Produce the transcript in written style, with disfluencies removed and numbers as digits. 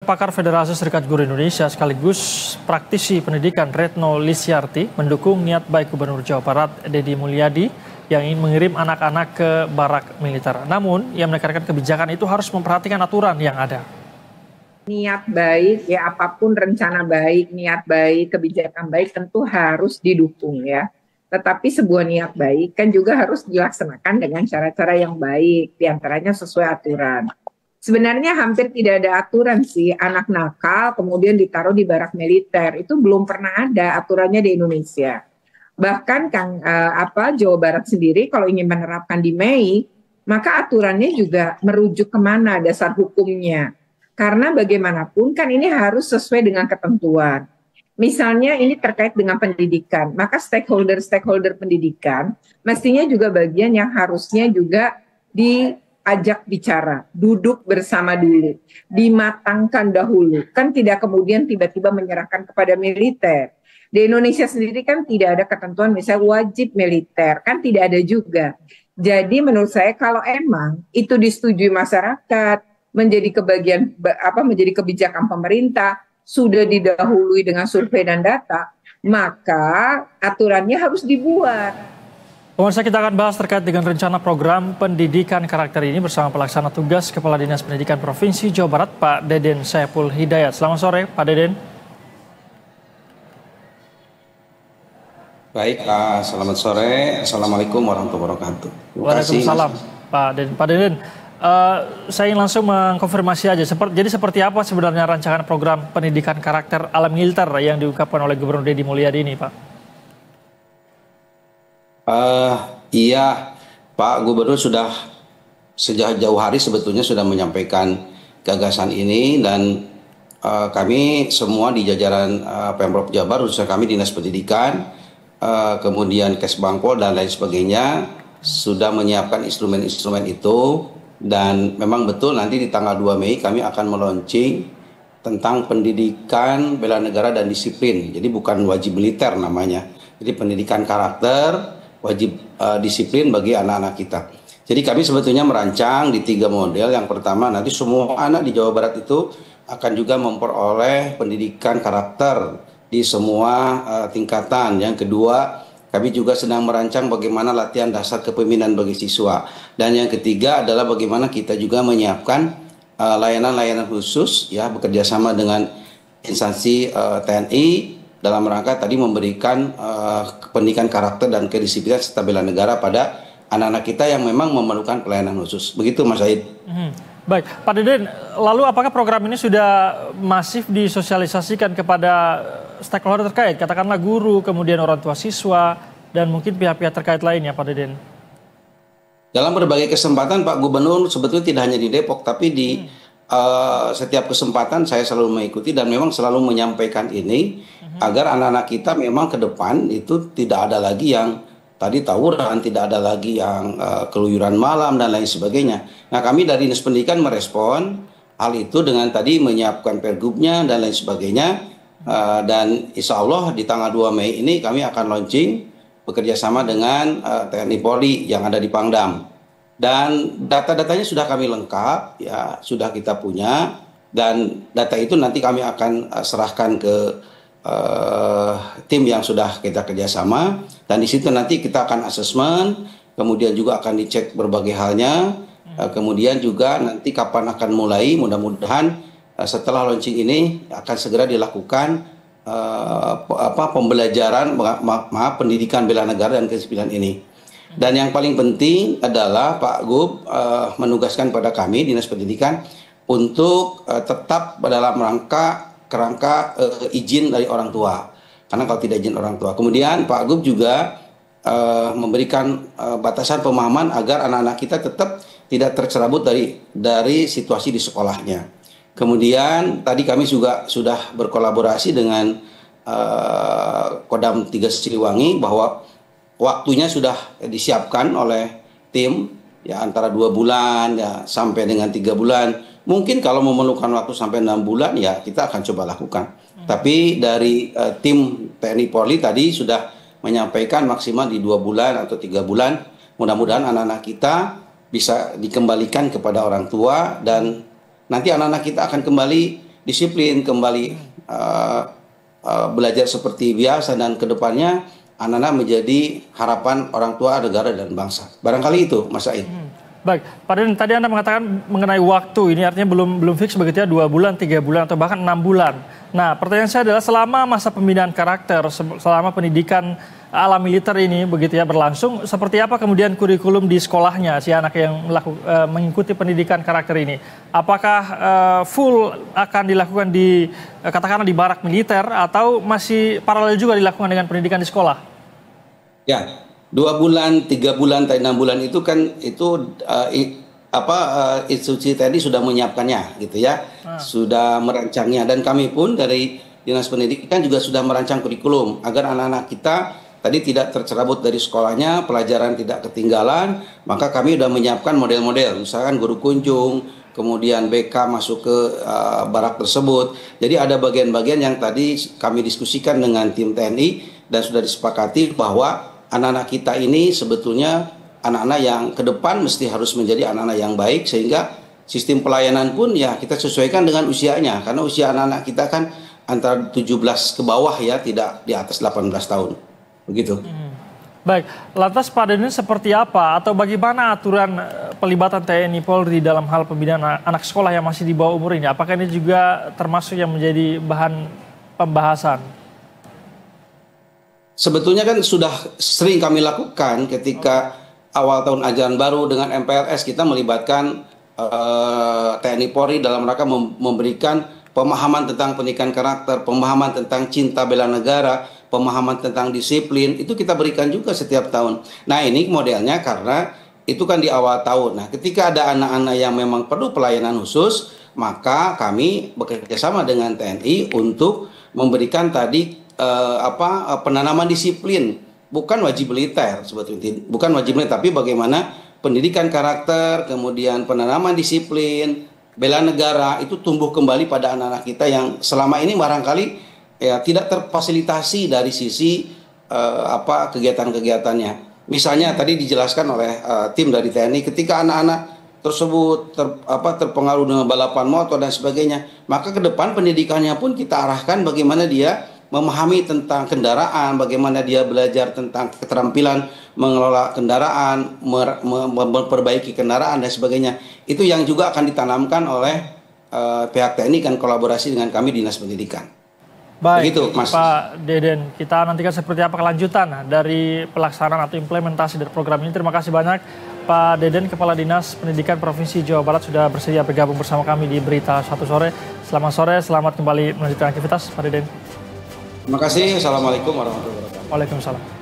pakar Federasi Serikat Guru Indonesia sekaligus praktisi pendidikan Retno Lisyarti mendukung niat baik Gubernur Jawa Barat Deddy Mulyadi yang ingin mengirim anak-anak ke barak militer. Namun, ia menekankan kebijakan itu harus memperhatikan aturan yang ada. Niat baik, ya apapun rencana baik, niat baik, kebijakan baik tentu harus didukung ya. Tetapi sebuah niat baik kan juga harus dilaksanakan dengan cara-cara yang baik, diantaranya sesuai aturan. Sebenarnya hampir tidak ada aturan sih anak nakal kemudian ditaruh di barak militer, itu belum pernah ada aturannya di Indonesia. Bahkan Jawa Barat sendiri kalau ingin menerapkan di Mei, maka aturannya juga merujuk kemana dasar hukumnya. Karena bagaimanapun kan ini harus sesuai dengan ketentuan. Misalnya ini terkait dengan pendidikan, maka stakeholder pendidikan mestinya juga bagian yang harusnya juga diajak bicara, duduk bersama dulu, dimatangkan dahulu. Kan tidak kemudian tiba-tiba menyerahkan kepada militer. Di Indonesia sendiri kan tidak ada ketentuan misalnya wajib militer, kan tidak ada juga. Jadi menurut saya kalau emang itu disetujui masyarakat, menjadi kebijakan pemerintah, sudah didahului dengan survei dan data, maka aturannya harus dibuat. Pemirsa, kita akan bahas terkait dengan rencana program pendidikan karakter ini bersama pelaksana tugas Kepala Dinas Pendidikan Provinsi Jawa Barat, Pak Deden Saiful Hidayat. Selamat sore, Pak Deden. Baik, selamat sore. Assalamualaikum warahmatullahi wabarakatuh. Waalaikumsalam, Pak Deden. Pak Deden, saya ingin langsung mengkonfirmasi aja. Jadi seperti apa sebenarnya rancangan program pendidikan karakter ala militer yang diungkapkan oleh Gubernur Deddy Mulyadi ini, Pak? Iya, Pak Gubernur sudah sejak jauh hari sebetulnya sudah menyampaikan gagasan ini dan kami semua di jajaran Pemprov Jawa Barat, khususnya kami Dinas Pendidikan, kemudian Kesbangpol dan lain sebagainya sudah menyiapkan instrumen-instrumen itu. Dan memang betul nanti di tanggal 2 Mei kami akan meluncing tentang pendidikan bela negara dan disiplin. Jadi bukan wajib militer namanya. Jadi pendidikan karakter, wajib disiplin bagi anak-anak kita. Jadi kami sebetulnya merancang di 3 model. Yang pertama nanti semua anak di Jawa Barat itu akan juga memperoleh pendidikan karakter di semua tingkatan. Yang kedua, kami juga sedang merancang bagaimana latihan dasar kepemimpinan bagi siswa. Dan yang ketiga adalah bagaimana kita juga menyiapkan layanan-layanan khusus ya bekerja sama dengan instansi TNI dalam rangka tadi memberikan pendidikan karakter dan kedisiplinan serta bela negara pada anak-anak kita yang memang memerlukan pelayanan khusus. Begitu Mas Said. Baik, Pak Deden, lalu apakah program ini sudah masif disosialisasikan kepada stakeholder terkait, katakanlah guru, kemudian orang tua siswa, dan mungkin pihak-pihak terkait lainnya, Pak Deden? Dalam berbagai kesempatan Pak Gubernur sebetulnya tidak hanya di Depok, tapi di setiap kesempatan saya selalu mengikuti dan memang selalu menyampaikan ini agar anak-anak kita memang ke depan itu tidak ada lagi yang tadi tawuran, tidak ada lagi yang keluyuran malam dan lain sebagainya. Nah kami dari Dinas Pendidikan merespon hal itu dengan tadi menyiapkan pergubnya dan lain sebagainya. Dan insya Allah di tanggal 2 Mei ini kami akan launching bekerja sama dengan TNI Polri yang ada di Pangdam. Dan data-datanya sudah kami lengkap, ya sudah kita punya. Dan data itu nanti kami akan serahkan ke tim yang sudah kita kerjasama. Dan di situ nanti kita akan asesmen, kemudian juga akan dicek berbagai halnya. Kemudian juga nanti kapan akan mulai, mudah-mudahan setelah launching ini akan segera dilakukan pembelajaran pendidikan bela negara dan kedisiplinan ini. Dan yang paling penting adalah Pak Gub menugaskan pada kami Dinas Pendidikan untuk tetap dalam kerangka izin dari orang tua. Karena kalau tidak izin orang tua. Kemudian Pak Gub juga memberikan batasan pemahaman agar anak-anak kita tetap tidak tercerabut dari situasi di sekolahnya. Kemudian tadi kami juga sudah berkolaborasi dengan Kodam 3 Siliwangi bahwa waktunya sudah disiapkan oleh tim ya antara 2 bulan ya sampai dengan 3 bulan. Mungkin kalau memerlukan waktu sampai 6 bulan ya kita akan coba lakukan. Tapi dari tim TNI Polri tadi sudah menyampaikan maksimal di 2 bulan atau 3 bulan. Mudah-mudahan anak-anak kita bisa dikembalikan kepada orang tua dan nanti anak-anak kita akan kembali disiplin, kembali belajar seperti biasa, dan kedepannya anak-anak menjadi harapan orang tua, negara, dan bangsa. Barangkali itu, Mas Said. Baik, Pak Deden, tadi Anda mengatakan mengenai waktu, ini artinya belum fix begitu ya, 2 bulan, 3 bulan, atau bahkan 6 bulan. Nah, pertanyaan saya adalah selama masa pembinaan karakter, selama pendidikan ala militer ini begitu ya berlangsung, seperti apa kemudian kurikulum di sekolahnya si anak yang mengikuti pendidikan karakter ini? Apakah full akan dilakukan di katakanlah di barak militer, atau masih paralel juga dilakukan dengan pendidikan di sekolah? Ya, 2 bulan, 3 bulan, 6 bulan itu kan institusi TNI sudah menyiapkannya gitu ya, sudah merancangnya, dan kami pun dari Dinas Pendidikan juga sudah merancang kurikulum agar anak-anak kita tadi tidak tercerabut dari sekolahnya, pelajaran tidak ketinggalan. Maka kami sudah menyiapkan model-model, misalkan guru kunjung, kemudian BK masuk ke barak tersebut. Jadi ada bagian-bagian yang tadi kami diskusikan dengan tim TNI dan sudah disepakati bahwa anak-anak kita ini sebetulnya anak-anak yang ke depan mesti harus menjadi anak-anak yang baik, sehingga sistem pelayanan pun ya kita sesuaikan dengan usianya, karena usia anak-anak kita kan antara 17 ke bawah ya, tidak di atas 18 tahun. Begitu. Baik, lantas Pak Deden seperti apa atau bagaimana aturan pelibatan TNI Polri dalam hal pembinaan anak sekolah yang masih di bawah umur ini? Apakah ini juga termasuk yang menjadi bahan pembahasan? Sebetulnya kan sudah sering kami lakukan ketika awal tahun ajaran baru dengan MPLS, kita melibatkan TNI Polri dalam rangka memberikan pemahaman tentang pendidikan karakter, pemahaman tentang cinta bela negara, pemahaman tentang disiplin, itu kita berikan juga setiap tahun. Nah, ini modelnya karena itu kan di awal tahun. Nah, ketika ada anak-anak yang memang perlu pelayanan khusus, maka kami bekerja sama dengan TNI untuk memberikan tadi penanaman disiplin. Bukan wajib militer sebetulnya, bukan wajib militer, tapi bagaimana pendidikan karakter, kemudian penanaman disiplin, bela negara itu tumbuh kembali pada anak-anak kita yang selama ini barangkali ya tidak terfasilitasi dari sisi kegiatan-kegiatannya. Misalnya tadi dijelaskan oleh tim dari TNI, ketika anak-anak tersebut terpengaruh dengan balapan motor dan sebagainya, maka ke depan pendidikannya pun kita arahkan bagaimana dia memahami tentang kendaraan, bagaimana dia belajar tentang keterampilan mengelola kendaraan, memperbaiki kendaraan dan sebagainya. Itu yang juga akan ditanamkan oleh pihak TNI kan kolaborasi dengan kami Dinas Pendidikan. Baik, begitu, Mas. Pak Deden, kita nantikan seperti apa kelanjutan dari pelaksanaan atau implementasi dari program ini. Terima kasih banyak Pak Deden, Kepala Dinas Pendidikan Provinsi Jawa Barat, sudah bersedia bergabung bersama kami di Berita 1 Sore. Selamat sore, selamat kembali melanjutkan aktivitas Pak Deden. Terima kasih. Assalamualaikum warahmatullahi wabarakatuh. Waalaikumsalam.